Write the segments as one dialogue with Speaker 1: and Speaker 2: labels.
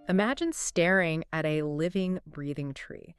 Speaker 1: Imagine staring at a living, breathing tree,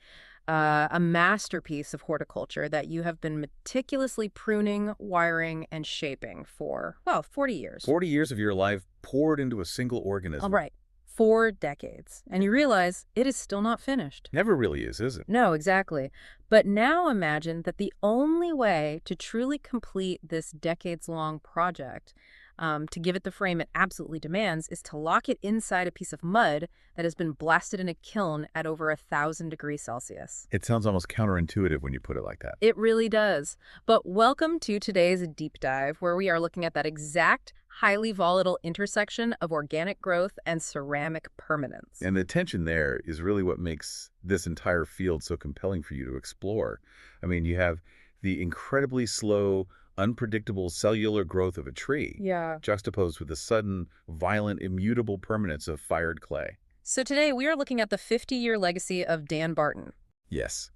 Speaker 1: a masterpiece of horticulture that you have been meticulously pruning, wiring, and shaping for, well, 40 years.
Speaker 2: 40 years of your life poured into a single
Speaker 1: All
Speaker 2: organism.
Speaker 1: right, 4 decades. And you realize it is still not finished.
Speaker 2: Never really is it?
Speaker 1: No, exactly. But now imagine that the only way to truly complete this decades-long project, to give it the frame it absolutely demands, is to lock it inside a piece of mud that has been blasted in a kiln at over 1,000 degrees Celsius.
Speaker 2: It sounds almost counterintuitive when you put it like that.
Speaker 1: It really does. But welcome to today's deep dive, where we are looking at that exact highly volatile intersection of organic growth and ceramic permanence.
Speaker 2: And the tension there is really what makes this entire field so compelling for you to explore. I mean, you have the incredibly slow, unpredictable cellular growth of a tree,
Speaker 1: Yeah.
Speaker 2: juxtaposed with the sudden, violent, immutable permanence of fired clay.
Speaker 1: So today we are looking at the 50-year legacy of Dan Barton.
Speaker 2: Yes,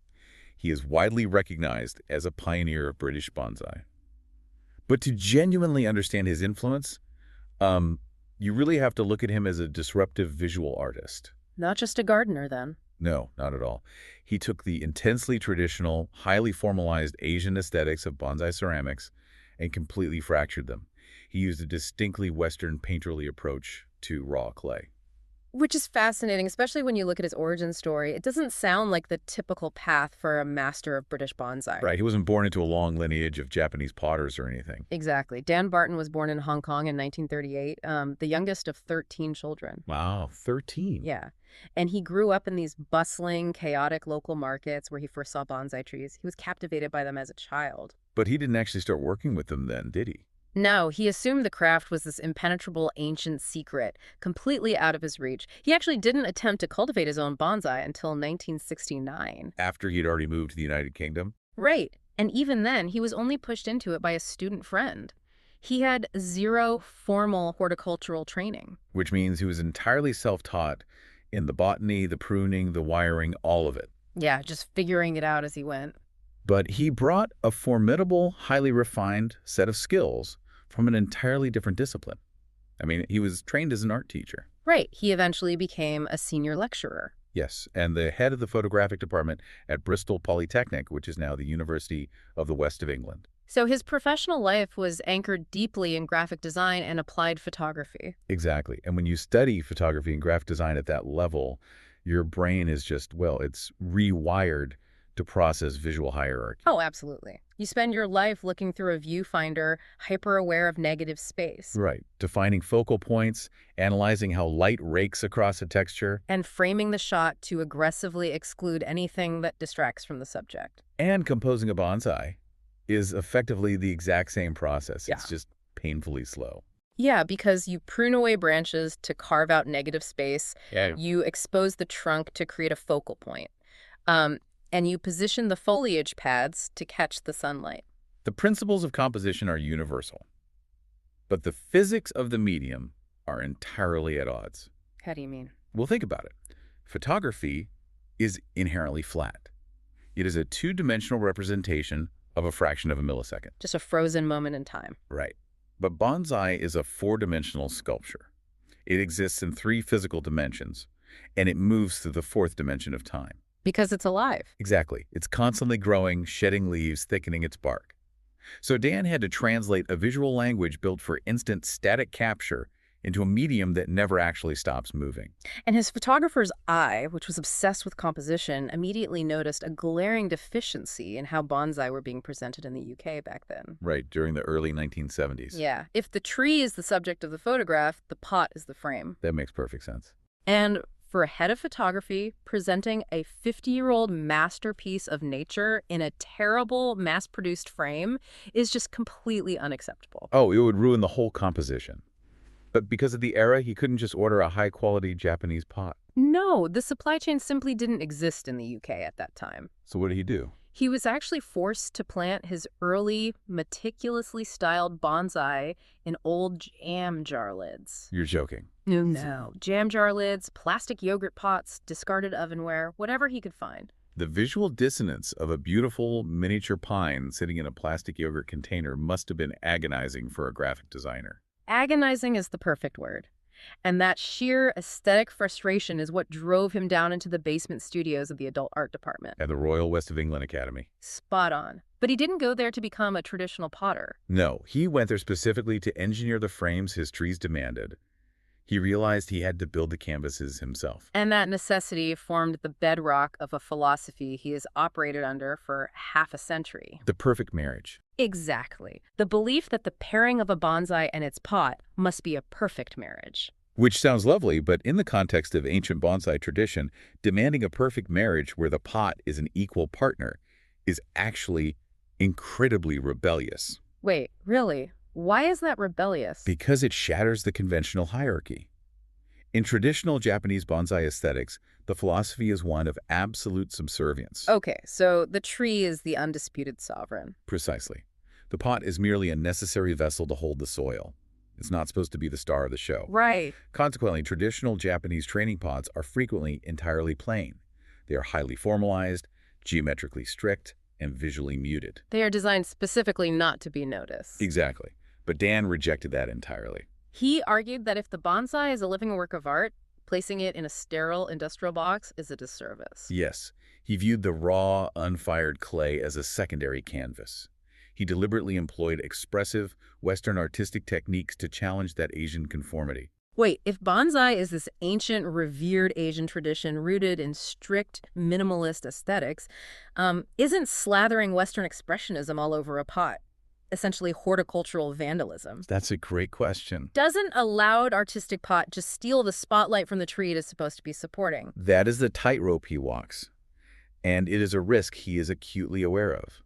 Speaker 2: he is widely recognized as a pioneer of British bonsai. But to genuinely understand his influence, you really have to look at him as a disruptive visual artist.
Speaker 1: Not just a gardener, then.
Speaker 2: No, not at all. He took the intensely traditional, highly formalized Asian aesthetics of bonsai ceramics and completely fractured them. He used a distinctly Western painterly approach to raw clay.
Speaker 1: Which is fascinating, especially when you look at his origin story. It doesn't sound like the typical path for a master of British bonsai.
Speaker 2: Right, he wasn't born into a long lineage of Japanese potters or anything.
Speaker 1: Exactly. Dan Barton was born in Hong Kong in 1938, the youngest of 13 children.
Speaker 2: Wow, 13.
Speaker 1: Yeah. And he grew up in these bustling, chaotic local markets where he first saw bonsai trees. He was captivated by them as a child.
Speaker 2: But he didn't actually start working with them then, did he?
Speaker 1: No, he assumed the craft was this impenetrable ancient secret, completely out of his reach. He actually didn't attempt to cultivate his own bonsai until 1969.
Speaker 2: After he'd already moved to the United Kingdom?
Speaker 1: Right. And even then, he was only pushed into it by a student friend. He had zero formal horticultural training.
Speaker 2: Which means he was entirely self-taught in the botany, the pruning, the wiring, all of it.
Speaker 1: Yeah, just figuring it out as he went.
Speaker 2: But he brought a formidable, highly refined set of skills from an entirely different discipline. I mean, he was trained as an art teacher.
Speaker 1: Right. He eventually became a senior lecturer.
Speaker 2: Yes, and the head of the photographic department at Bristol Polytechnic, which is now the University of the West of England.
Speaker 1: So his professional life was anchored deeply in graphic design and applied photography.
Speaker 2: Exactly. And when you study photography and graphic design at that level, your brain is just, well, it's rewired to process visual hierarchy.
Speaker 1: Oh, absolutely. You spend your life looking through a viewfinder, hyper-aware of negative space.
Speaker 2: Right. Defining focal points, analyzing how light rakes across a texture.
Speaker 1: And framing the shot to aggressively exclude anything that distracts from the subject.
Speaker 2: And composing a bonsai is effectively the exact same process.
Speaker 1: Yeah.
Speaker 2: It's just painfully slow.
Speaker 1: Yeah, because you prune away branches to carve out negative space.
Speaker 2: Yeah.
Speaker 1: You expose the trunk to create a focal point. And you position the foliage pads to catch the sunlight.
Speaker 2: The principles of composition are universal, but the physics of the medium are entirely at odds.
Speaker 1: How do you mean?
Speaker 2: Well, think about it. Photography is inherently flat. It is a two-dimensional representation of a fraction of a millisecond.
Speaker 1: Just a frozen moment in time.
Speaker 2: Right. But bonsai is a four-dimensional sculpture. It exists in three physical dimensions, and it moves through the fourth dimension of time.
Speaker 1: Because it's alive.
Speaker 2: Exactly. It's constantly growing, shedding leaves, thickening its bark. So Dan had to translate a visual language built for instant static capture into a medium that never actually stops moving.
Speaker 1: And his photographer's eye, which was obsessed with composition, immediately noticed a glaring deficiency in how bonsai were being presented in the UK back then.
Speaker 2: Right, during the early 1970s.
Speaker 1: Yeah. If the tree is the subject of the photograph, the pot is the frame.
Speaker 2: That makes perfect sense.
Speaker 1: And for a head of photography, presenting a 50-year-old masterpiece of nature in a terrible mass-produced frame is just completely unacceptable.
Speaker 2: Oh, it would ruin the whole composition. But because of the era, he couldn't just order a high-quality Japanese pot.
Speaker 1: No, the supply chain simply didn't exist in the UK at that time.
Speaker 2: So what did he do?
Speaker 1: He was actually forced to plant his early, meticulously styled bonsai in old jam jar lids.
Speaker 2: You're joking.
Speaker 1: No, jam jar lids, plastic yogurt pots, discarded ovenware, whatever he could find.
Speaker 2: The visual dissonance of a beautiful miniature pine sitting in a plastic yogurt container must have been agonizing for a graphic designer.
Speaker 1: Agonizing is the perfect word. And that sheer aesthetic frustration is what drove him down into the basement studios of the adult art department.
Speaker 2: At the Royal West of England Academy.
Speaker 1: Spot on. But he didn't go there to become a traditional potter.
Speaker 2: No, he went there specifically to engineer the frames his trees demanded. He realized he had to build the canvases himself.
Speaker 1: And that necessity formed the bedrock of a philosophy he has operated under for half a century.
Speaker 2: The perfect marriage.
Speaker 1: Exactly. The belief that the pairing of a bonsai and its pot must be a perfect marriage.
Speaker 2: Which sounds lovely, but in the context of ancient bonsai tradition, demanding a perfect marriage where the pot is an equal partner is actually incredibly rebellious.
Speaker 1: Wait, really? Why is that rebellious?
Speaker 2: Because it shatters the conventional hierarchy. In traditional Japanese bonsai aesthetics, the philosophy is one of absolute subservience.
Speaker 1: Okay, so the tree is the undisputed sovereign.
Speaker 2: Precisely. The pot is merely a necessary vessel to hold the soil. It's not supposed to be the star of the show.
Speaker 1: Right.
Speaker 2: Consequently, traditional Japanese training pots are frequently entirely plain. They are highly formalized, geometrically strict, and visually muted.
Speaker 1: They are designed specifically not to be noticed.
Speaker 2: Exactly. But Dan rejected that entirely.
Speaker 1: He argued that if the bonsai is a living work of art, placing it in a sterile industrial box is a disservice.
Speaker 2: Yes, he viewed the raw, unfired clay as a secondary canvas. He deliberately employed expressive, Western artistic techniques to challenge that Asian conformity.
Speaker 1: Wait, if bonsai is this ancient, revered Asian tradition rooted in strict, minimalist aesthetics, isn't slathering Western expressionism all over a pot essentially horticultural vandalism?
Speaker 2: That's a great question.
Speaker 1: Doesn't a loud artistic pot just steal the spotlight from the tree it is supposed to be supporting?
Speaker 2: That is the tightrope he walks, and it is a risk he is acutely aware of.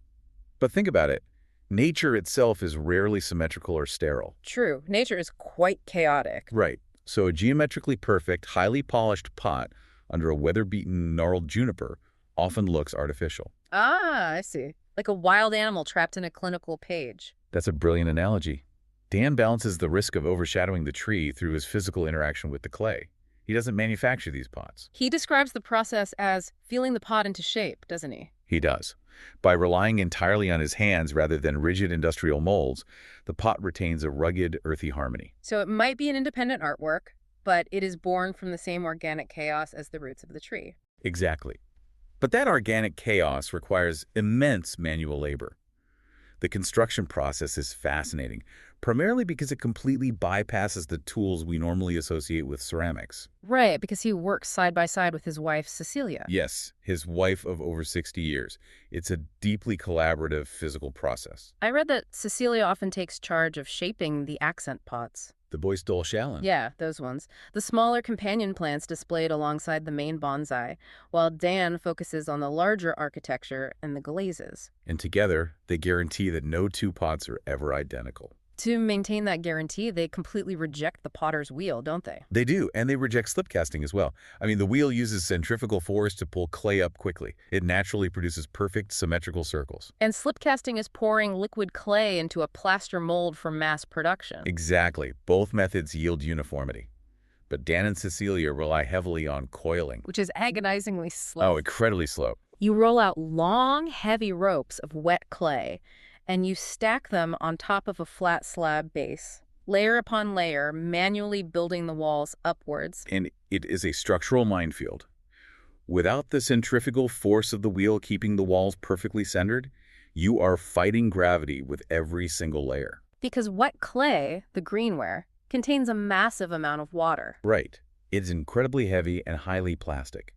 Speaker 2: But think about it. Nature itself is rarely symmetrical or sterile.
Speaker 1: True. Nature is quite chaotic.
Speaker 2: Right. So a geometrically perfect, highly polished pot under a weather-beaten, gnarled juniper often looks artificial.
Speaker 1: Ah, I see. Like a wild animal trapped in a clinical page.
Speaker 2: That's a brilliant analogy. Dan balances the risk of overshadowing the tree through his physical interaction with the clay. He doesn't manufacture these pots.
Speaker 1: He describes the process as feeling the pot into shape, doesn't he?
Speaker 2: He does. By relying entirely on his hands rather than rigid industrial molds, the pot retains a rugged, earthy harmony.
Speaker 1: So it might be an independent artwork, but it is born from the same organic chaos as the roots of the tree.
Speaker 2: Exactly. But that organic chaos requires immense manual labor. The construction process is fascinating, primarily because it completely bypasses the tools we normally associate with ceramics.
Speaker 1: Right, because he works side by side with his wife, Cecilia.
Speaker 2: Yes, his wife of over 60 years. It's a deeply collaborative physical process.
Speaker 1: I read that Cecilia often takes charge of shaping the accent pots.
Speaker 2: The Bois d'Ol Chalon.
Speaker 1: Yeah, those ones. The smaller companion plants displayed alongside the main bonsai, while Dan focuses on the larger architecture and the glazes.
Speaker 2: And together, they guarantee that no two pots are ever identical.
Speaker 1: To maintain that guarantee, they completely reject the potter's wheel, don't they?
Speaker 2: They do, and they reject slip casting as well. I mean, the wheel uses centrifugal force to pull clay up quickly. It naturally produces perfect, symmetrical circles.
Speaker 1: And slip casting is pouring liquid clay into a plaster mold for mass production.
Speaker 2: Exactly. Both methods yield uniformity. But Dan and Cecilia rely heavily on coiling.
Speaker 1: Which is agonizingly slow.
Speaker 2: Oh, incredibly slow.
Speaker 1: You roll out long, heavy ropes of wet clay, and you stack them on top of a flat slab base, layer upon layer, manually building the walls upwards.
Speaker 2: And it is a structural minefield. Without the centrifugal force of the wheel keeping the walls perfectly centered, you are fighting gravity with every single layer.
Speaker 1: Because wet clay, the greenware, contains a massive amount of water.
Speaker 2: Right. It's incredibly heavy and highly plastic.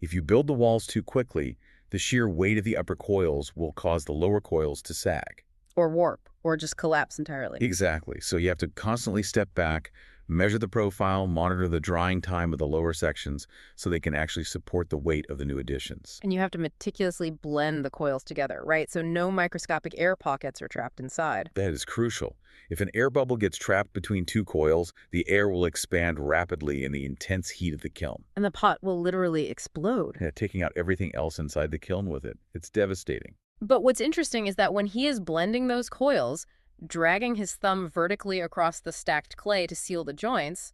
Speaker 2: If you build the walls too quickly, the sheer weight of the upper coils will cause the lower coils to sag.
Speaker 1: Or warp, or just collapse entirely.
Speaker 2: Exactly. So you have to constantly step back, measure the profile, monitor the drying time of the lower sections so they can actually support the weight of the new additions.
Speaker 1: And you have to meticulously blend the coils together, right? So no microscopic air pockets are trapped inside.
Speaker 2: That is crucial. If an air bubble gets trapped between two coils, the air will expand rapidly in the intense heat of the kiln.
Speaker 1: And the pot will literally explode.
Speaker 2: Yeah, taking out everything else inside the kiln with it. It's devastating.
Speaker 1: But what's interesting is that when he is blending those coils, dragging his thumb vertically across the stacked clay to seal the joints,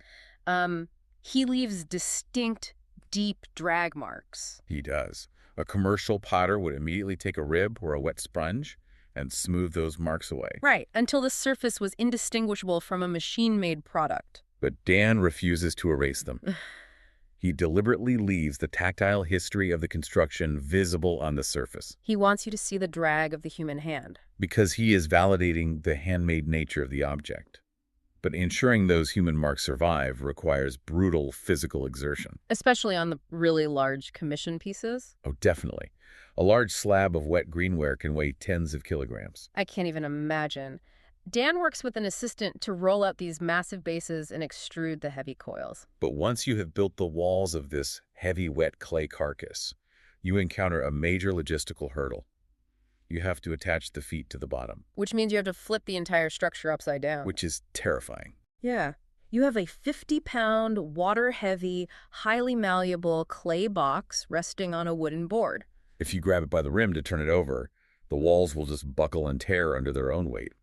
Speaker 1: he leaves distinct, deep drag marks.
Speaker 2: He does. A commercial potter would immediately take a rib or a wet sponge and smooth those marks away.
Speaker 1: Right, until the surface was indistinguishable from a machine-made product.
Speaker 2: But Dan refuses to erase them. He deliberately leaves the tactile history of the construction visible on the surface.
Speaker 1: He wants you to see the drag of the human hand.
Speaker 2: Because he is validating the handmade nature of the object. But ensuring those human marks survive requires brutal physical exertion.
Speaker 1: Especially on the really large commission pieces.
Speaker 2: Oh, definitely. A large slab of wet greenware can weigh tens of kilograms.
Speaker 1: I can't even imagine. Dan works with an assistant to roll out these massive bases and extrude the heavy coils.
Speaker 2: But once you have built the walls of this heavy wet clay carcass, you encounter a major logistical hurdle. You have to attach the feet to the bottom.
Speaker 1: Which means you have to flip the entire structure upside down.
Speaker 2: Which is terrifying.
Speaker 1: Yeah. You have a 50-pound, water-heavy, highly malleable clay box resting on a wooden board.
Speaker 2: If you grab it by the rim to turn it over, the walls will just buckle and tear under their own weight.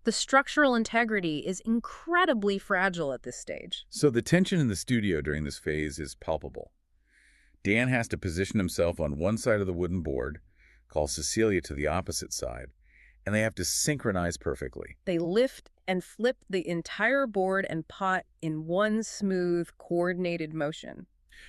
Speaker 1: The structural integrity is incredibly fragile at this stage.
Speaker 2: So the tension in the studio during this phase is palpable. Dan has to position himself on one side of the wooden board, call Cecilia to the opposite side, and they have to synchronize perfectly.
Speaker 1: They lift and flip the entire board and pot in one smooth, coordinated motion,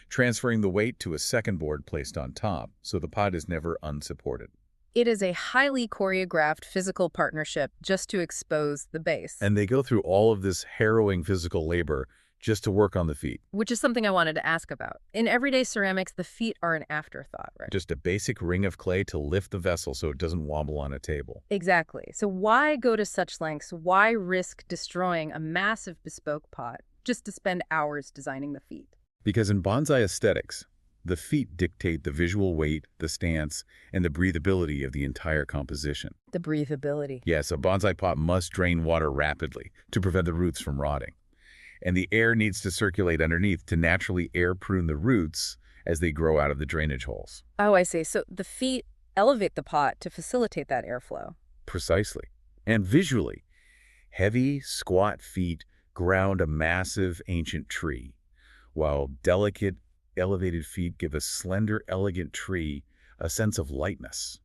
Speaker 2: transferring the weight to a second board placed on top, so the pot is never unsupported.
Speaker 1: It is a highly choreographed physical partnership just to expose the base.
Speaker 2: And they go through all of this harrowing physical labor just to work on the feet.
Speaker 1: Which is something I wanted to ask about. In everyday ceramics, the feet are an afterthought, right?
Speaker 2: Just a basic ring of clay to lift the vessel so it doesn't wobble on a table.
Speaker 1: Exactly. So why go to such lengths? Why risk destroying a massive bespoke pot just to spend hours designing the feet?
Speaker 2: Because in bonsai aesthetics, the feet dictate the visual weight, the stance, and the breathability of the entire composition.
Speaker 1: The breathability.
Speaker 2: Yes, a bonsai pot must drain water rapidly to prevent the roots from rotting. And the air needs to circulate underneath to naturally air prune the roots as they grow out of the drainage holes.
Speaker 1: Oh, I see. So the feet elevate the pot to facilitate that airflow.
Speaker 2: Precisely. And visually, heavy, squat feet ground a massive ancient tree, while delicate, elevated feet give a slender, elegant tree a sense of lightness.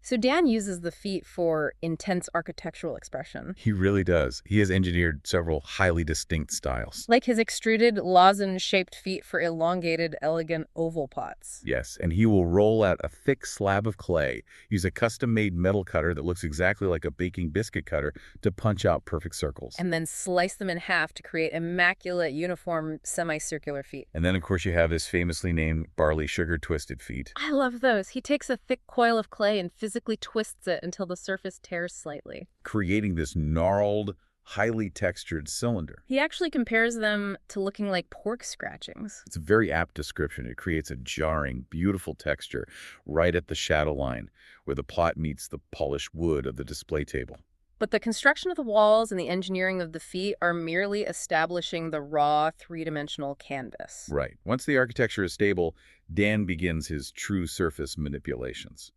Speaker 1: So Dan uses the feet for intense architectural expression.
Speaker 2: He really does. He has engineered several highly distinct styles.
Speaker 1: Like his extruded, lozenge-shaped feet for elongated, elegant oval pots.
Speaker 2: Yes, and he will roll out a thick slab of clay, use a custom-made metal cutter that looks exactly like a baking biscuit cutter to punch out perfect circles.
Speaker 1: And then slice them in half to create immaculate, uniform, semicircular feet.
Speaker 2: And then, of course, you have his famously named barley sugar twisted feet.
Speaker 1: I love those. He takes a thick coil of clay and physically twists it until the surface tears slightly,
Speaker 2: creating this gnarled, highly textured cylinder.
Speaker 1: He actually compares them to looking like pork scratchings.
Speaker 2: It's a very apt description. It creates a jarring, beautiful texture right at the shadow line where the pot meets the polished wood of the display table.
Speaker 1: But the construction of the walls and the engineering of the feet are merely establishing the raw, three-dimensional canvas.
Speaker 2: Right. Once the architecture is stable, Dan begins his true surface manipulations.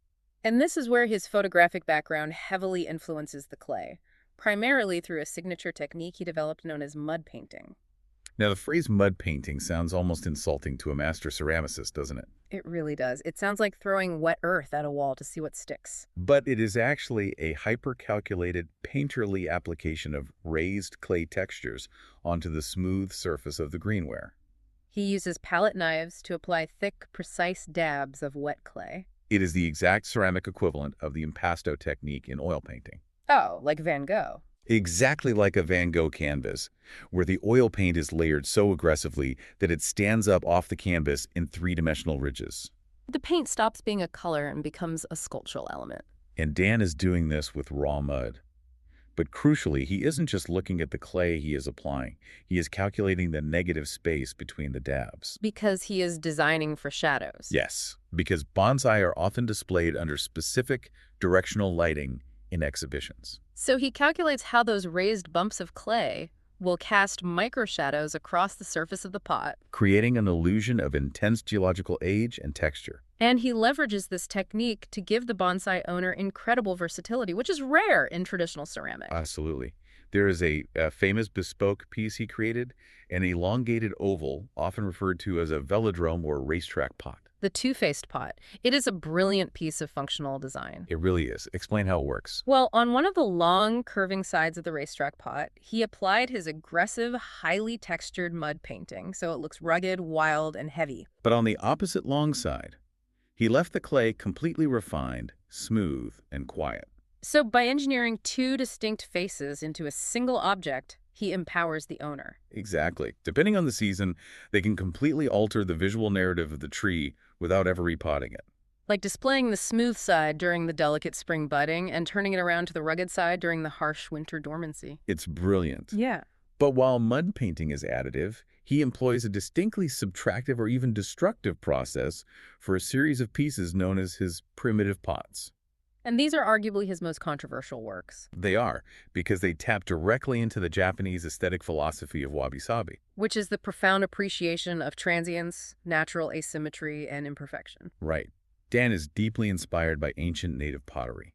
Speaker 1: And this is where his photographic background heavily influences the clay, primarily through a signature technique he developed known as mud painting.
Speaker 2: Now, the phrase mud painting sounds almost insulting to a master ceramicist, doesn't it?
Speaker 1: It really does. It sounds like throwing wet earth at a wall to see what sticks.
Speaker 2: But it is actually a hyper-calculated, painterly application of raised clay textures onto the smooth surface of the greenware.
Speaker 1: He uses palette knives to apply thick, precise dabs of wet clay.
Speaker 2: It is the exact ceramic equivalent of the impasto technique in oil painting.
Speaker 1: Oh, like Van Gogh.
Speaker 2: Exactly like a Van Gogh canvas, where the oil paint is layered so aggressively that it stands up off the canvas in three-dimensional ridges.
Speaker 1: The paint stops being a color and becomes a sculptural element.
Speaker 2: And Dan is doing this with raw mud. But crucially, he isn't just looking at the clay he is applying. He is calculating the negative space between the dabs.
Speaker 1: Because he is designing for shadows.
Speaker 2: Yes, because bonsai are often displayed under specific directional lighting in exhibitions.
Speaker 1: So he calculates how those raised bumps of clay will cast microshadows across the surface of the pot,
Speaker 2: creating an illusion of intense geological age and texture.
Speaker 1: And he leverages this technique to give the bonsai owner incredible versatility, which is rare in traditional ceramic.
Speaker 2: Absolutely. There is a famous bespoke piece he created, an elongated oval, often referred to as a velodrome or racetrack pot.
Speaker 1: The two-faced pot. It is a brilliant piece of functional design.
Speaker 2: It really is. Explain how it works.
Speaker 1: Well, on one of the long, curving sides of the racetrack pot, he applied his aggressive, highly textured mud painting, so it looks rugged, wild, and heavy.
Speaker 2: But on the opposite long side, he left the clay completely refined, smooth, and quiet.
Speaker 1: So by engineering two distinct faces into a single object, he empowers the owner.
Speaker 2: Exactly. Depending on the season, they can completely alter the visual narrative of the tree without ever repotting it.
Speaker 1: Like displaying the smooth side during the delicate spring budding and turning it around to the rugged side during the harsh winter dormancy.
Speaker 2: It's brilliant.
Speaker 1: Yeah.
Speaker 2: But while mud painting is additive, he employs a distinctly subtractive or even destructive process for a series of pieces known as his primitive pots.
Speaker 1: And these are arguably his most controversial works,
Speaker 2: They are, because they tap directly into the Japanese aesthetic philosophy of wabi-sabi.
Speaker 1: which is the profound appreciation of transience, natural asymmetry, and imperfection.
Speaker 2: Right. Dan is deeply inspired by ancient native pottery.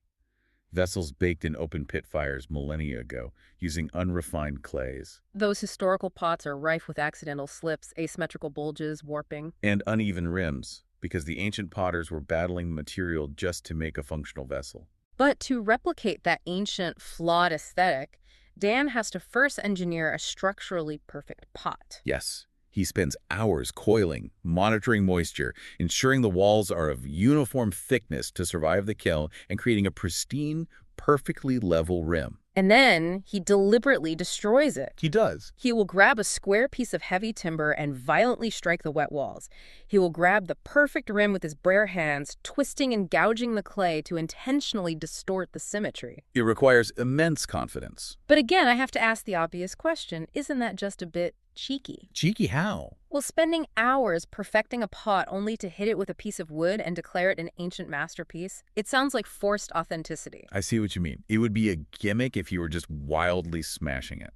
Speaker 2: Vessels baked in open pit fires millennia ago, using unrefined clays.
Speaker 1: Those historical pots are rife with accidental slips, asymmetrical bulges, warping.
Speaker 2: And uneven rims, because the ancient potters were battling the material just to make a functional vessel.
Speaker 1: But to replicate that ancient, flawed aesthetic, Dan has to first engineer a structurally perfect pot.
Speaker 2: Yes, he spends hours coiling, monitoring moisture, ensuring the walls are of uniform thickness to survive the kiln, and creating a pristine, perfectly level rim.
Speaker 1: And then he deliberately destroys it.
Speaker 2: He does.
Speaker 1: He will grab a square piece of heavy timber and violently strike the wet walls. He will grab the perfect rim with his bare hands, twisting and gouging the clay to intentionally distort the symmetry.
Speaker 2: It requires immense confidence.
Speaker 1: But again, I have to ask the obvious question, isn't that just a bit cheeky?
Speaker 2: Cheeky how?
Speaker 1: Well, spending hours perfecting a pot only to hit it with a piece of wood and declare it an ancient masterpiece, it sounds like forced authenticity.
Speaker 2: I see what you mean. It would be a gimmick if you were just wildly smashing it.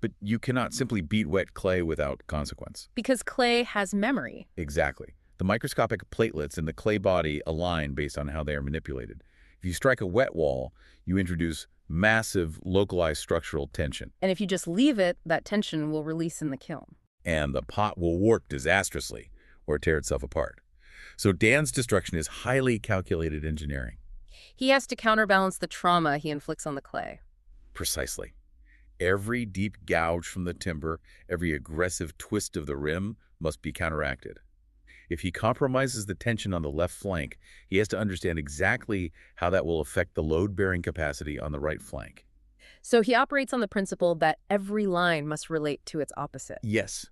Speaker 2: But you cannot simply beat wet clay without consequence.
Speaker 1: Because clay has memory.
Speaker 2: Exactly. The microscopic platelets in the clay body align based on how they are manipulated. If you strike a wet wall, you introduce massive localized structural tension,
Speaker 1: And if you just leave it, that tension will release in the kiln.
Speaker 2: and the pot will warp disastrously or tear itself apart. So Dan's destruction is highly calculated engineering.
Speaker 1: He has to counterbalance the trauma he inflicts on the clay.
Speaker 2: Precisely. Every deep gouge from the timber, every aggressive twist of the rim must be counteracted. If he compromises the tension on the left flank, he has to understand exactly how that will affect the load-bearing capacity on the right flank.
Speaker 1: So he operates on the principle that every line must relate to its opposite.
Speaker 2: Yes,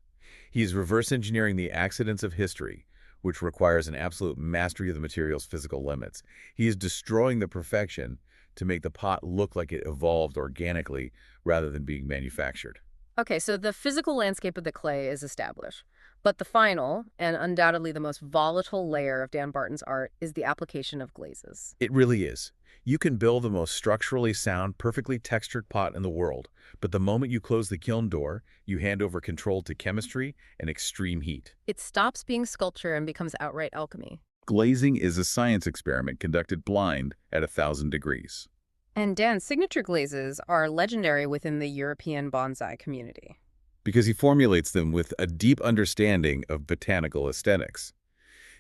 Speaker 2: he is reverse engineering the accidents of history, which requires an absolute mastery of the material's physical limits. He is destroying the perfection to make the pot look like it evolved organically rather than being manufactured.
Speaker 1: Okay, so the physical landscape of the clay is established. But the final, and undoubtedly the most volatile layer of Dan Barton's art is the application of glazes.
Speaker 2: It really is. You can build the most structurally sound, perfectly textured pot in the world, but the moment you close the kiln door, you hand over control to chemistry and extreme heat.
Speaker 1: It stops being sculpture and becomes outright alchemy.
Speaker 2: Glazing is a science experiment conducted blind at 1,000 degrees.
Speaker 1: And Dan's signature glazes are legendary within the European bonsai community.
Speaker 2: Because he formulates them with a deep understanding of botanical aesthetics.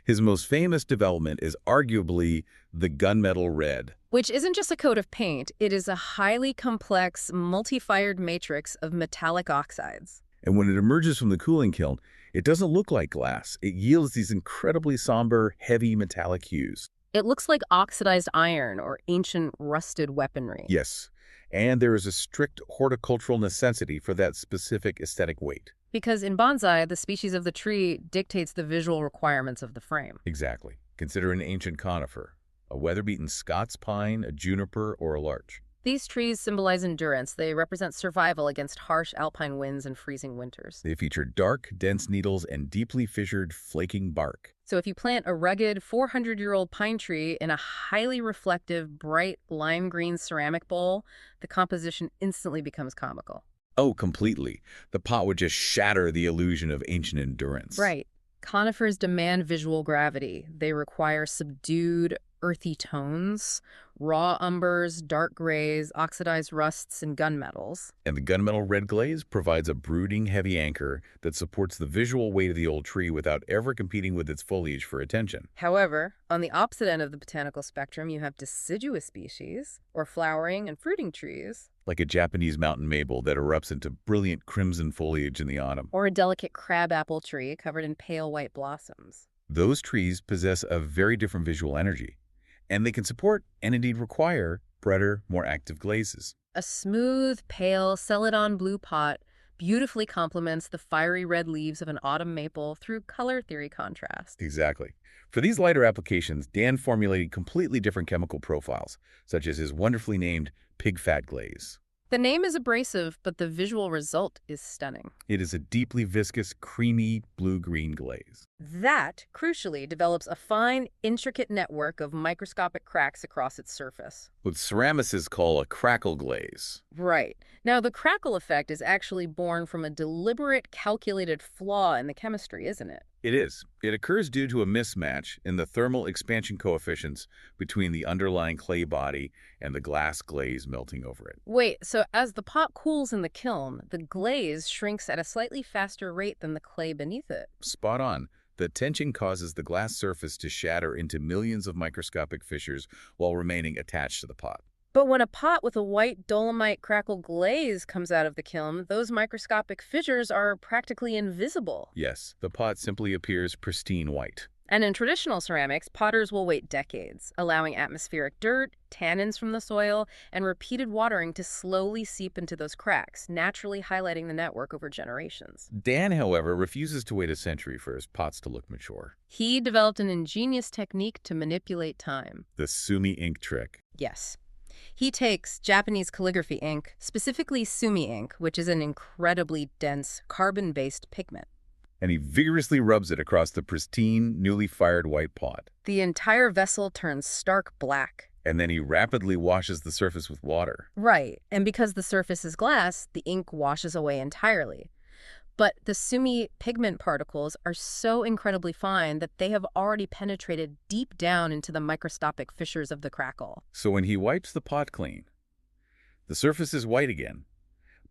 Speaker 2: His most famous development is arguably the gunmetal red.
Speaker 1: Which isn't just a coat of paint, it is a highly complex, multi-fired matrix of metallic oxides.
Speaker 2: And when it emerges from the cooling kiln, it doesn't look like glass. It yields these incredibly somber, heavy metallic hues.
Speaker 1: It looks like oxidized iron or ancient rusted weaponry.
Speaker 2: Yes, and there is a strict horticultural necessity for that specific aesthetic weight.
Speaker 1: Because in bonsai, the species of the tree dictates the visual requirements of the frame.
Speaker 2: Exactly. Consider an ancient conifer, a weather-beaten Scots pine, a juniper, or a larch.
Speaker 1: These trees symbolize endurance. They represent survival against harsh alpine winds and freezing winters.
Speaker 2: They feature dark, dense needles and deeply fissured, flaking bark.
Speaker 1: So if you plant a rugged 400-year-old pine tree in a highly reflective, bright lime green ceramic bowl, the composition instantly becomes comical.
Speaker 2: Oh, completely. The pot would just shatter the illusion of ancient endurance.
Speaker 1: Right. Conifers demand visual gravity. They require subdued, earthy tones, raw umbers, dark grays, oxidized rusts, and gunmetals.
Speaker 2: And the gunmetal red glaze provides a brooding, heavy anchor that supports the visual weight of the old tree without ever competing with its foliage for attention.
Speaker 1: However, on the opposite end of the botanical spectrum, you have deciduous species, or flowering and fruiting trees,
Speaker 2: Like a Japanese mountain maple that erupts into brilliant crimson foliage in the autumn.
Speaker 1: or a delicate crabapple tree covered in pale white blossoms.
Speaker 2: Those trees possess a very different visual energy, and they can support, and indeed require, brighter, more active glazes.
Speaker 1: A smooth, pale, celadon blue pot beautifully complements the fiery red leaves of an autumn maple through color theory contrast.
Speaker 2: Exactly. For these lighter applications, Dan formulated completely different chemical profiles, such as his wonderfully named pig fat glaze.
Speaker 1: The name is abrasive, but the visual result is stunning.
Speaker 2: It is a deeply viscous, creamy blue-green glaze.
Speaker 1: That, crucially, develops a fine, intricate network of microscopic cracks across its surface.
Speaker 2: What ceramicists call a crackle glaze.
Speaker 1: Right. Now, the crackle effect is actually born from a deliberate, calculated flaw in the chemistry, isn't it?
Speaker 2: It is. It occurs due to a mismatch in the thermal expansion coefficients between the underlying clay body and the glass glaze melting over it.
Speaker 1: Wait, so as the pot cools in the kiln, the glaze shrinks at a slightly faster rate than the clay beneath it.
Speaker 2: Spot on. The tension causes the glass surface to shatter into millions of microscopic fissures while remaining attached to the pot.
Speaker 1: But when a pot with a white dolomite crackle glaze comes out of the kiln, those microscopic fissures are practically invisible.
Speaker 2: Yes, the pot simply appears pristine white.
Speaker 1: And in traditional ceramics, potters will wait decades, allowing atmospheric dirt, tannins from the soil, and repeated watering to slowly seep into those cracks, naturally highlighting the network over generations.
Speaker 2: Dan, however, refuses to wait a century for his pots to look mature.
Speaker 1: He developed an ingenious technique to manipulate time.
Speaker 2: The sumi ink trick.
Speaker 1: Yes. He takes Japanese calligraphy ink, specifically sumi ink, which is an incredibly dense, carbon-based pigment.
Speaker 2: And he vigorously rubs it across the pristine, newly fired white pot.
Speaker 1: The entire vessel turns stark black.
Speaker 2: And then he rapidly washes the surface with water.
Speaker 1: Right, and because the surface is glass, the ink washes away entirely. But the sumi pigment particles are so incredibly fine that they have already penetrated deep down into the microscopic fissures of the crackle.
Speaker 2: So when he wipes the pot clean, the surface is white again,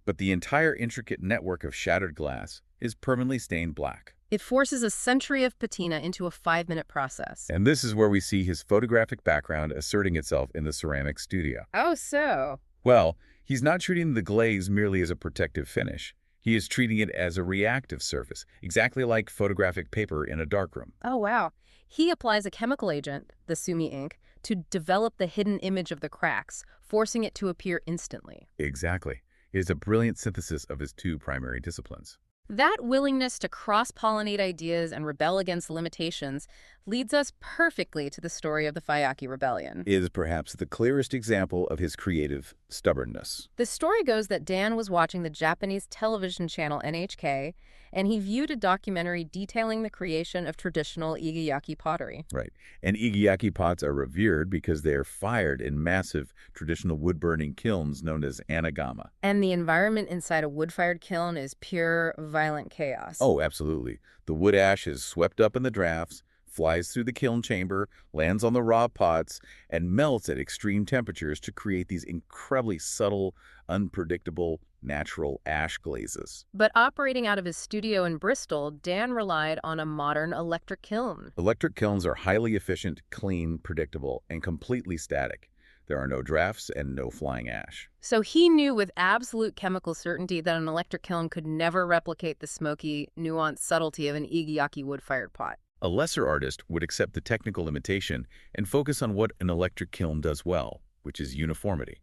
Speaker 2: but the entire intricate network of shattered glass is permanently stained black.
Speaker 1: It forces a century of patina into a 5-minute process.
Speaker 2: And this is where we see his photographic background asserting itself in the ceramic studio.
Speaker 1: Oh, so?
Speaker 2: Well, he's not treating the glaze merely as a protective finish. He is treating it as a reactive surface, exactly like photographic paper in a darkroom.
Speaker 1: Oh, wow. He applies a chemical agent, the sumi ink, to develop the hidden image of the cracks, forcing it to appear instantly.
Speaker 2: Exactly. It is a brilliant synthesis of his two primary disciplines.
Speaker 1: That willingness to cross-pollinate ideas and rebel against limitations leads us perfectly to the story of the Fayaki Rebellion.
Speaker 2: It is perhaps the clearest example of his creative stubbornness.
Speaker 1: The story goes that Dan was watching the Japanese television channel NHK, and he viewed a documentary detailing the creation of traditional igiyaki pottery.
Speaker 2: Right. And igiyaki pots are revered because they are fired in massive traditional wood-burning kilns known as anagama.
Speaker 1: And the environment inside a wood-fired kiln is pure, violent chaos.
Speaker 2: Oh, absolutely. The wood ash is swept up in the drafts, flies through the kiln chamber, lands on the raw pots, and melts at extreme temperatures to create these incredibly subtle, unpredictable, natural ash glazes.
Speaker 1: But operating out of his studio in Bristol, Dan relied on a modern electric kiln.
Speaker 2: Electric kilns are highly efficient, clean, predictable, and completely static. There are no drafts and no flying ash.
Speaker 1: So he knew with absolute chemical certainty that an electric kiln could never replicate the smoky, nuanced subtlety of an igiyaki wood-fired pot.
Speaker 2: A lesser artist would accept the technical limitation and focus on what an electric kiln does well, which is uniformity.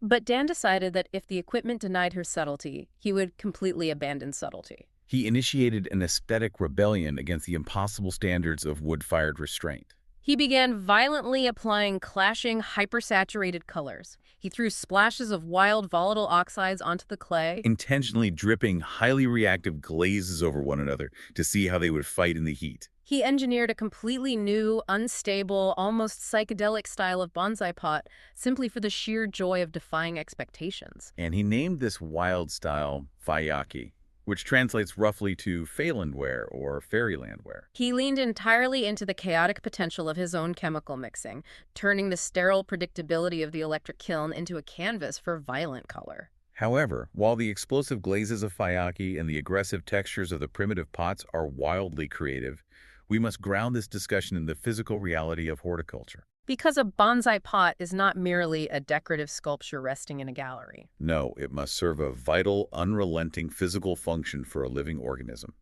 Speaker 1: But Dan decided that if the equipment denied her subtlety, he would completely abandon subtlety.
Speaker 2: He initiated an aesthetic rebellion against the impossible standards of wood-fired restraint.
Speaker 1: He began violently applying clashing, hypersaturated colors. He threw splashes of wild, volatile oxides onto the clay,
Speaker 2: Intentionally dripping highly reactive glazes over one another to see how they would fight in the heat.
Speaker 1: He engineered a completely new, unstable, almost psychedelic style of bonsai pot simply for the sheer joy of defying expectations.
Speaker 2: And he named this wild style Fayaki. which translates roughly to Feylandware or Fairylandware.
Speaker 1: He leaned entirely into the chaotic potential of his own chemical mixing, turning the sterile predictability of the electric kiln into a canvas for violent color.
Speaker 2: However, while the explosive glazes of Fayaki and the aggressive textures of the primitive pots are wildly creative, we must ground this discussion in the physical reality of horticulture.
Speaker 1: Because a bonsai pot is not merely a decorative sculpture resting in a gallery.
Speaker 2: No, it must serve a vital, unrelenting physical function for a living organism.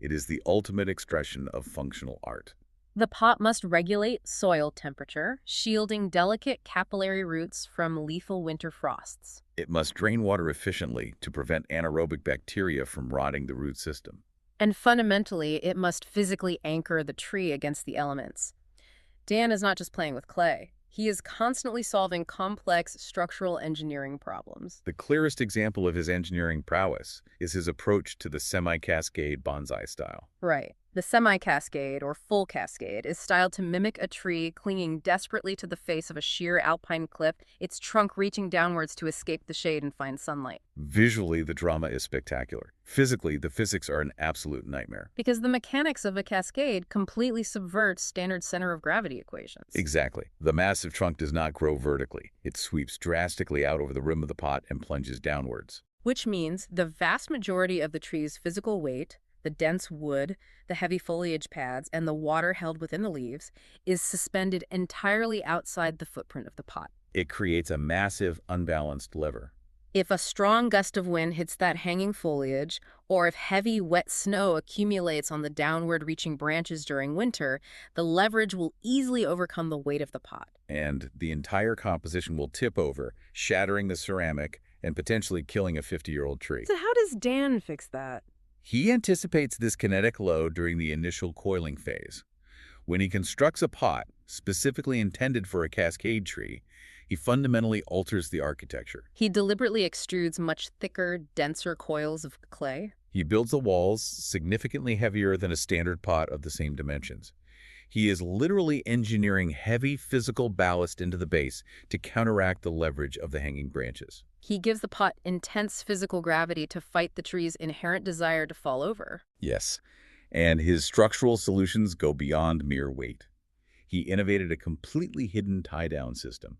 Speaker 2: It is the ultimate expression of functional art.
Speaker 1: The pot must regulate soil temperature, shielding delicate capillary roots from lethal winter frosts.
Speaker 2: It must drain water efficiently to prevent anaerobic bacteria from rotting the root system.
Speaker 1: And fundamentally, it must physically anchor the tree against the elements. Dan is not just playing with clay. He is constantly solving complex structural engineering problems.
Speaker 2: The clearest example of his engineering prowess is his approach to the semi-cascade bonsai style.
Speaker 1: Right. The semi-cascade, or full cascade, is styled to mimic a tree clinging desperately to the face of a sheer alpine cliff, its trunk reaching downwards to escape the shade and find sunlight.
Speaker 2: Visually, the drama is spectacular. Physically, the physics are an absolute nightmare.
Speaker 1: Because the mechanics of a cascade completely subverts standard center of gravity equations.
Speaker 2: Exactly. The massive trunk does not grow vertically. It sweeps drastically out over the rim of the pot and plunges downwards.
Speaker 1: Which means the vast majority of the tree's physical weight, the dense wood, the heavy foliage pads, and the water held within the leaves, is suspended entirely outside the footprint of the pot.
Speaker 2: It creates a massive, unbalanced lever.
Speaker 1: If a strong gust of wind hits that hanging foliage, or if heavy, wet snow accumulates on the downward-reaching branches during winter, the leverage will easily overcome the weight of the pot.
Speaker 2: And the entire composition will tip over, shattering the ceramic and potentially killing a 50-year-old tree.
Speaker 1: So how does Dan fix that?
Speaker 2: He anticipates this kinetic load during the initial coiling phase. When he constructs a pot specifically intended for a cascade tree, he fundamentally alters the architecture.
Speaker 1: He deliberately extrudes much thicker, denser coils of clay.
Speaker 2: He builds the walls significantly heavier than a standard pot of the same dimensions. He is literally engineering heavy physical ballast into the base to counteract the leverage of the hanging branches.
Speaker 1: He gives the pot intense physical gravity to fight the tree's inherent desire to fall over.
Speaker 2: Yes, and his structural solutions go beyond mere weight. He innovated a completely hidden tie-down system.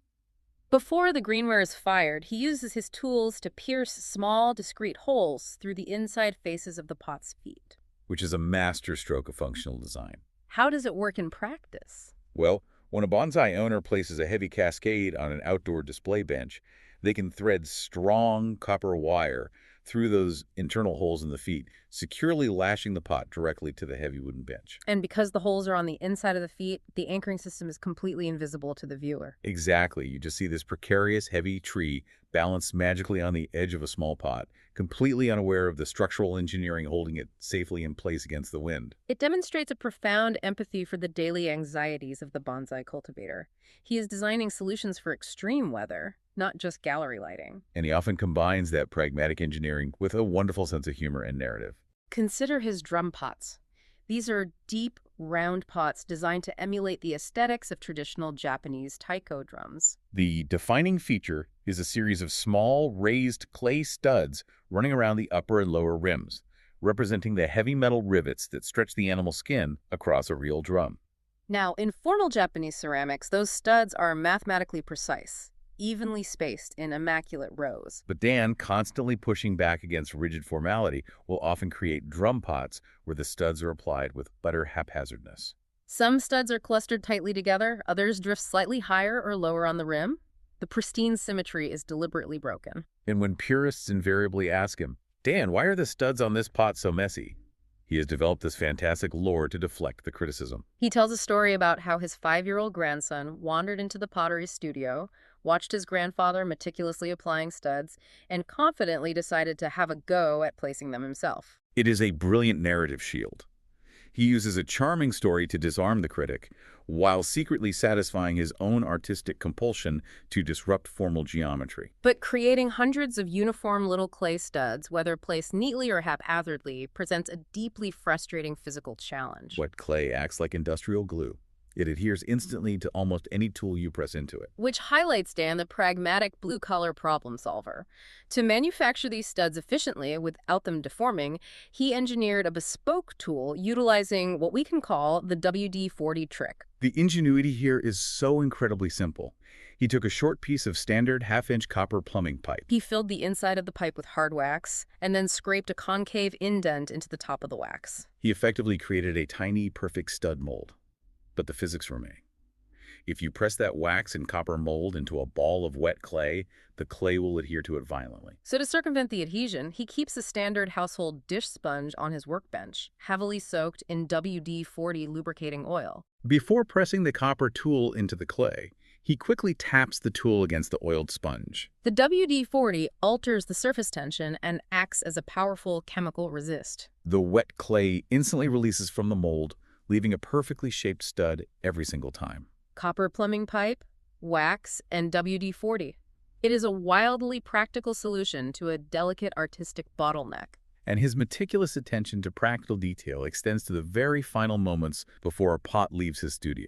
Speaker 1: Before the greenware is fired, he uses his tools to pierce small, discrete holes through the inside faces of the pot's feet.
Speaker 2: Which is a masterstroke of functional design.
Speaker 1: How does it work in practice?
Speaker 2: Well, when a bonsai owner places a heavy cascade on an outdoor display bench, they can thread strong copper wire through those internal holes in the feet, securely lashing the pot directly to the heavy wooden bench.
Speaker 1: And because the holes are on the inside of the feet, the anchoring system is completely invisible to the viewer.
Speaker 2: Exactly. You just see this precarious, heavy tree balanced magically on the edge of a small pot, completely unaware of the structural engineering holding it safely in place against the wind.
Speaker 1: It demonstrates a profound empathy for the daily anxieties of the bonsai cultivator. He is designing solutions for extreme weather, not just gallery lighting.
Speaker 2: And he often combines that pragmatic engineering with a wonderful sense of humor and narrative.
Speaker 1: Consider his drum pots. These are deep, round pots designed to emulate the aesthetics of traditional Japanese taiko drums.
Speaker 2: The defining feature is a series of small, raised clay studs running around the upper and lower rims, representing the heavy metal rivets that stretch the animal skin across a real drum.
Speaker 1: Now, in formal Japanese ceramics, those studs are mathematically precise, evenly spaced in immaculate rows.
Speaker 2: But Dan, constantly pushing back against rigid formality, will often create drum pots where the studs are applied with utter haphazardness.
Speaker 1: Some studs are clustered tightly together, others drift slightly higher or lower on the rim. The pristine symmetry is deliberately broken.
Speaker 2: And when purists invariably ask him, "Dan, why are the studs on this pot so messy?" he has developed this fantastic lore to deflect the criticism.
Speaker 1: He tells a story about how his 5-year-old grandson wandered into the pottery studio, watched his grandfather meticulously applying studs, and confidently decided to have a go at placing them himself.
Speaker 2: It is a brilliant narrative shield. He uses a charming story to disarm the critic, while secretly satisfying his own artistic compulsion to disrupt formal geometry.
Speaker 1: But creating hundreds of uniform little clay studs, whether placed neatly or haphazardly, presents a deeply frustrating physical challenge.
Speaker 2: Wet clay acts like industrial glue. It adheres instantly to almost any tool you press into it.
Speaker 1: Which highlights, Dan, the pragmatic blue-collar problem solver. To manufacture these studs efficiently without them deforming, he engineered a bespoke tool utilizing what we can call the WD-40 trick.
Speaker 2: The ingenuity here is so incredibly simple. He took a short piece of standard half-inch copper plumbing pipe.
Speaker 1: He filled the inside of the pipe with hard wax and then scraped a concave indent into the top of the wax.
Speaker 2: He effectively created a tiny, perfect stud mold. But the physics remain. If you press that wax and copper mold into a ball of wet clay, the clay will adhere to it violently.
Speaker 1: So to circumvent the adhesion, he keeps a standard household dish sponge on his workbench, heavily soaked in WD-40 lubricating oil.
Speaker 2: Before pressing the copper tool into the clay, he quickly taps the tool against the oiled sponge.
Speaker 1: The WD-40 alters the surface tension and acts as a powerful chemical resist.
Speaker 2: The wet clay instantly releases from the mold, leaving a perfectly shaped stud every single time.
Speaker 1: Copper plumbing pipe, wax, and WD-40. It is a wildly practical solution to a delicate artistic bottleneck.
Speaker 2: And his meticulous attention to practical detail extends to the very final moments before a pot leaves his studio.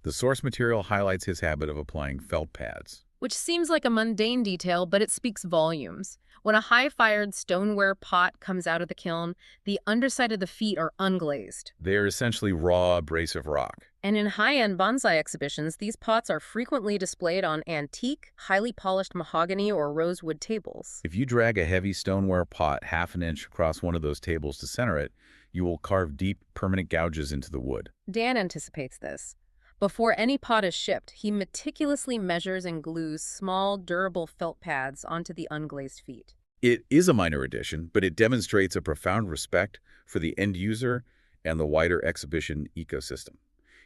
Speaker 2: The source material highlights his habit of applying felt pads.
Speaker 1: Which seems like a mundane detail, but it speaks volumes. When a high-fired stoneware pot comes out of the kiln, the underside of the feet are unglazed.
Speaker 2: They are essentially raw, abrasive rock.
Speaker 1: And in high-end bonsai exhibitions, these pots are frequently displayed on antique, highly polished mahogany or rosewood tables.
Speaker 2: If you drag a heavy stoneware pot half an inch across one of those tables to center it, you will carve deep, permanent gouges into the wood.
Speaker 1: Dan anticipates this. Before any pot is shipped, he meticulously measures and glues small, durable felt pads onto the unglazed feet.
Speaker 2: It is a minor addition, but it demonstrates a profound respect for the end user and the wider exhibition ecosystem.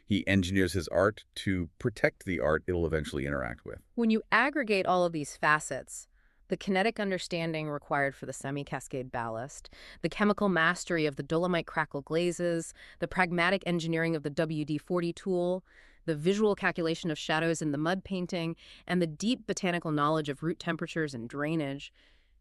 Speaker 2: He engineers his art to protect the art it'll eventually interact with.
Speaker 1: When you aggregate all of these facets, the kinetic understanding required for the semi-cascade ballast, the chemical mastery of the dolomite crackle glazes, the pragmatic engineering of the WD-40 tool, the visual calculation of shadows in the mud painting, and the deep botanical knowledge of root temperatures and drainage,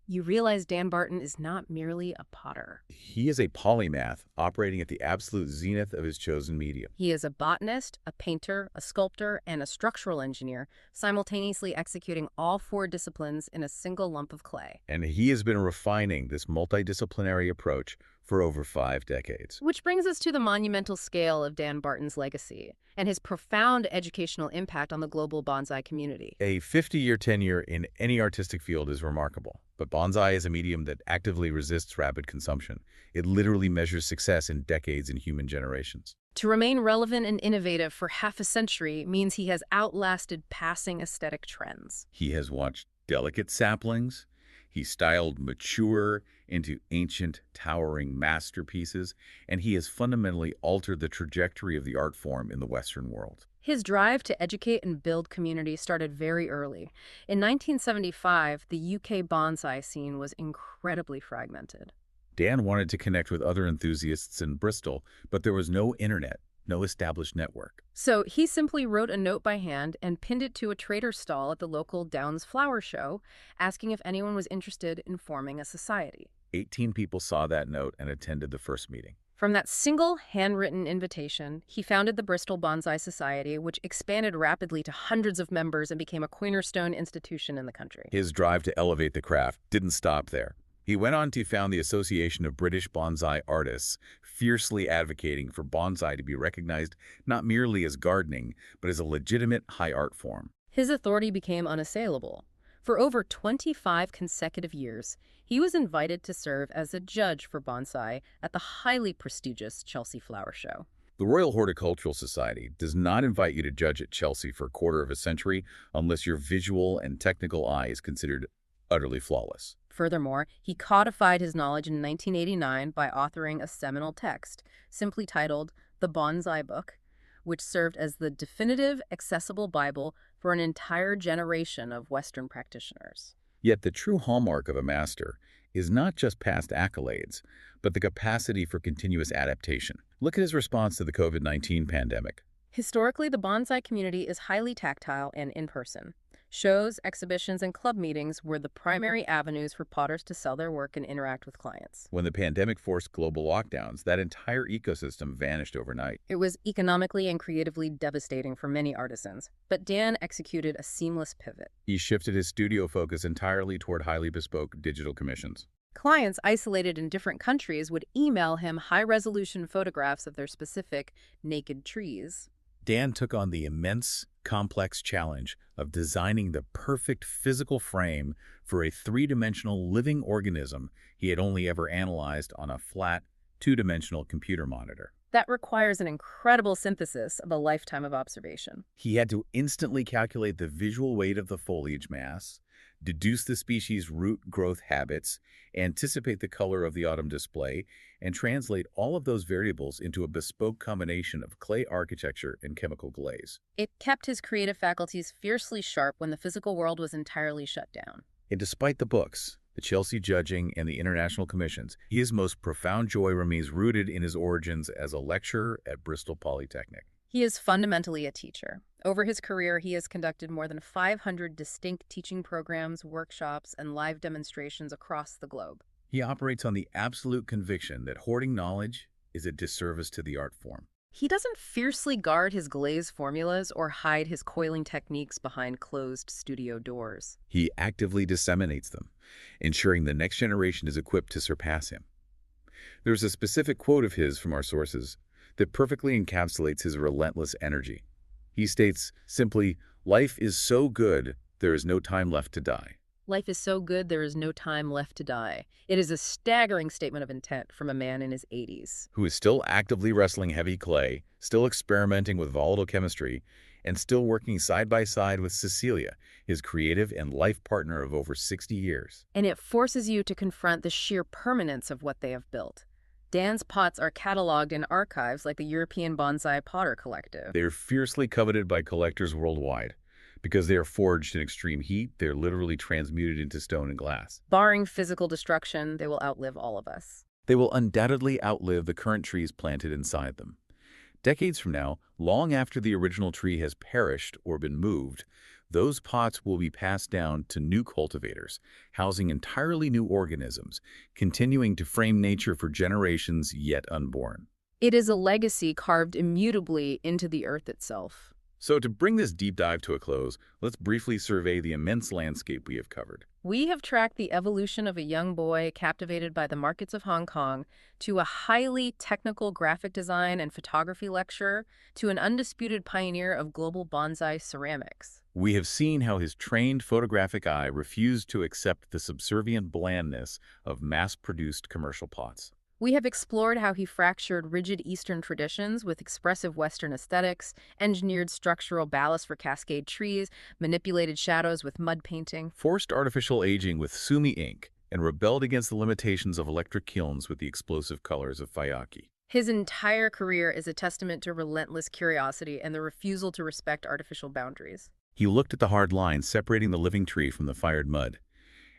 Speaker 1: you realize Dan Barton is not merely a potter.
Speaker 2: He is a polymath operating at the absolute zenith of his chosen medium.
Speaker 1: He is a botanist, a painter, a sculptor, and a structural engineer, simultaneously executing all four disciplines in a single lump of clay.
Speaker 2: And he has been refining this multidisciplinary approach for over 5 decades.
Speaker 1: Which brings us to the monumental scale of Dan Barton's legacy and his profound educational impact on the global bonsai community.
Speaker 2: A 50-year tenure in any artistic field is remarkable, but bonsai is a medium that actively resists rapid consumption. It literally measures success in decades and human generations.
Speaker 1: To remain relevant and innovative for half a century means he has outlasted passing aesthetic trends.
Speaker 2: He has watched delicate saplings. He styled mature into ancient, towering masterpieces, and he has fundamentally altered the trajectory of the art form in the Western world.
Speaker 1: His drive to educate and build community started very early. In 1975, the UK bonsai scene was incredibly fragmented.
Speaker 2: Dan wanted to connect with other enthusiasts in Bristol, but there was no internet, no established network.
Speaker 1: So he simply wrote a note by hand and pinned it to a trader's stall at the local Downs Flower Show, asking if anyone was interested in forming a society.
Speaker 2: 18 people saw that note and attended the first meeting.
Speaker 1: From that single handwritten invitation, he founded the Bristol Bonsai Society, which expanded rapidly to hundreds of members and became a cornerstone institution in the country.
Speaker 2: His drive to elevate the craft didn't stop there. He went on to found the Association of British Bonsai Artists, fiercely advocating for bonsai to be recognized not merely as gardening, but as a legitimate high art form.
Speaker 1: His authority became unassailable. For over 25 consecutive years, he was invited to serve as a judge for bonsai at the highly prestigious Chelsea Flower Show.
Speaker 2: The Royal Horticultural Society does not invite you to judge at Chelsea for a quarter of a century unless your visual and technical eye is considered utterly flawless.
Speaker 1: Furthermore, he codified his knowledge in 1989 by authoring a seminal text, simply titled The Bonsai Book, which served as the definitive, accessible Bible for an entire generation of Western practitioners.
Speaker 2: Yet the true hallmark of a master is not just past accolades, but the capacity for continuous adaptation. Look at his response to the COVID-19 pandemic.
Speaker 1: Historically, the bonsai community is highly tactile and in-person. Shows, exhibitions, and club meetings were the primary avenues for potters to sell their work and interact with clients.
Speaker 2: When the pandemic forced global lockdowns, that entire ecosystem vanished overnight.
Speaker 1: It was economically and creatively devastating for many artisans, but Dan executed a seamless pivot.
Speaker 2: He shifted his studio focus entirely toward highly bespoke digital commissions.
Speaker 1: Clients isolated in different countries would email him high-resolution photographs of their specific naked trees.
Speaker 2: Dan took on the immense, complex challenge of designing the perfect physical frame for a three-dimensional living organism he had only ever analyzed on a flat, two-dimensional computer monitor.
Speaker 1: That requires an incredible synthesis of a lifetime of observation.
Speaker 2: He had to instantly calculate the visual weight of the foliage mass, deduce the species' root growth habits, anticipate the color of the autumn display, and translate all of those variables into a bespoke combination of clay architecture and chemical glaze.
Speaker 1: It kept his creative faculties fiercely sharp when the physical world was entirely shut down.
Speaker 2: And despite the books, the Chelsea judging, and the international commissions, his most profound joy remains rooted in his origins as a lecturer at Bristol Polytechnic.
Speaker 1: He is fundamentally a teacher. Over his career, he has conducted more than 500 distinct teaching programs, workshops, and live demonstrations across the globe.
Speaker 2: He operates on the absolute conviction that hoarding knowledge is a disservice to the art form.
Speaker 1: He doesn't fiercely guard his glaze formulas or hide his coiling techniques behind closed studio doors.
Speaker 2: He actively disseminates them, ensuring the next generation is equipped to surpass him. There's a specific quote of his from our sources that perfectly encapsulates his relentless energy. He states simply, "Life is so good, there is no time left to die."
Speaker 1: Life is so good, there is no time left to die. It is a staggering statement of intent from a man in his 80s.
Speaker 2: Who is still actively wrestling heavy clay, still experimenting with volatile chemistry, and still working side by side with Cecilia, his creative and life partner of over 60 years.
Speaker 1: And it forces you to confront the sheer permanence of what they have built. Dan's pots are cataloged in archives like the European Bonsai Potter Collective.
Speaker 2: They are fiercely coveted by collectors worldwide. Because they are forged in extreme heat, they're literally transmuted into stone and glass.
Speaker 1: Barring physical destruction, they will outlive all of us.
Speaker 2: They will undoubtedly outlive the current trees planted inside them. Decades from now, long after the original tree has perished or been moved, those pots will be passed down to new cultivators, housing entirely new organisms, continuing to frame nature for generations yet unborn.
Speaker 1: It is a legacy carved immutably into the earth itself.
Speaker 2: So to bring this deep dive to a close, let's briefly survey the immense landscape we have covered.
Speaker 1: We have tracked the evolution of a young boy captivated by the markets of Hong Kong, to a highly technical graphic design and photography lecturer, to an undisputed pioneer of global bonsai ceramics.
Speaker 2: We have seen how his trained photographic eye refused to accept the subservient blandness of mass-produced commercial pots.
Speaker 1: We have explored how he fractured rigid Eastern traditions with expressive Western aesthetics, engineered structural ballast for cascade trees, manipulated shadows with mud painting,
Speaker 2: Forced artificial aging with sumi ink, and rebelled against the limitations of electric kilns with the explosive colors of Fayaki.
Speaker 1: His entire career is a testament to relentless curiosity and the refusal to respect artificial boundaries.
Speaker 2: He looked at the hard lines separating the living tree from the fired mud,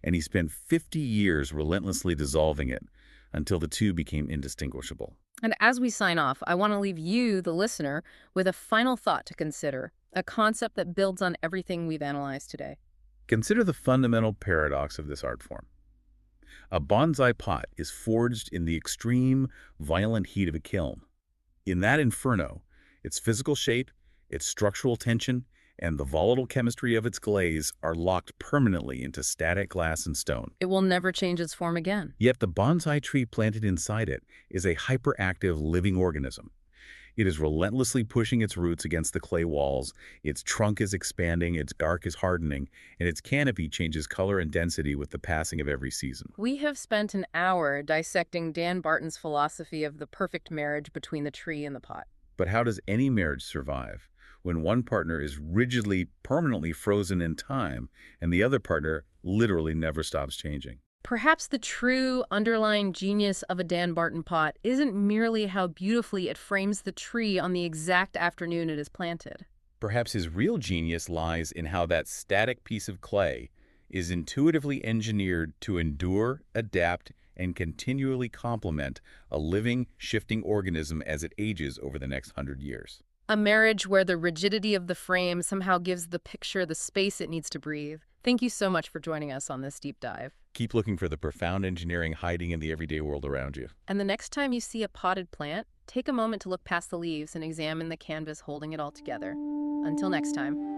Speaker 2: and he spent 50 years relentlessly dissolving it, until the two became indistinguishable.
Speaker 1: And as we sign off, I want to leave you, the listener, with a final thought to consider, a concept that builds on everything we've analyzed today.
Speaker 2: Consider the fundamental paradox of this art form. A bonsai pot is forged in the extreme, violent heat of a kiln. In that inferno, its physical shape, its structural tension, and the volatile chemistry of its glaze are locked permanently into static glass and stone.
Speaker 1: It will never change its form again.
Speaker 2: Yet the bonsai tree planted inside it is a hyperactive living organism. It is relentlessly pushing its roots against the clay walls, its trunk is expanding, its bark is hardening, and its canopy changes color and density with the passing of every season.
Speaker 1: We have spent an hour dissecting Dan Barton's philosophy of the perfect marriage between the tree and the pot.
Speaker 2: But how does any marriage survive when one partner is rigidly, permanently frozen in time, and the other partner literally never stops changing?
Speaker 1: Perhaps the true underlying genius of a Dan Barton pot isn't merely how beautifully it frames the tree on the exact afternoon it is planted.
Speaker 2: Perhaps his real genius lies in how that static piece of clay is intuitively engineered to endure, adapt, and continually complement a living, shifting organism as it ages over the next 100 years.
Speaker 1: A marriage where the rigidity of the frame somehow gives the picture the space it needs to breathe. Thank you so much for joining us on this deep dive.
Speaker 2: Keep looking for the profound engineering hiding in the everyday world around you.
Speaker 1: And the next time you see a potted plant, take a moment to look past the leaves and examine the canvas holding it all together. Until next time.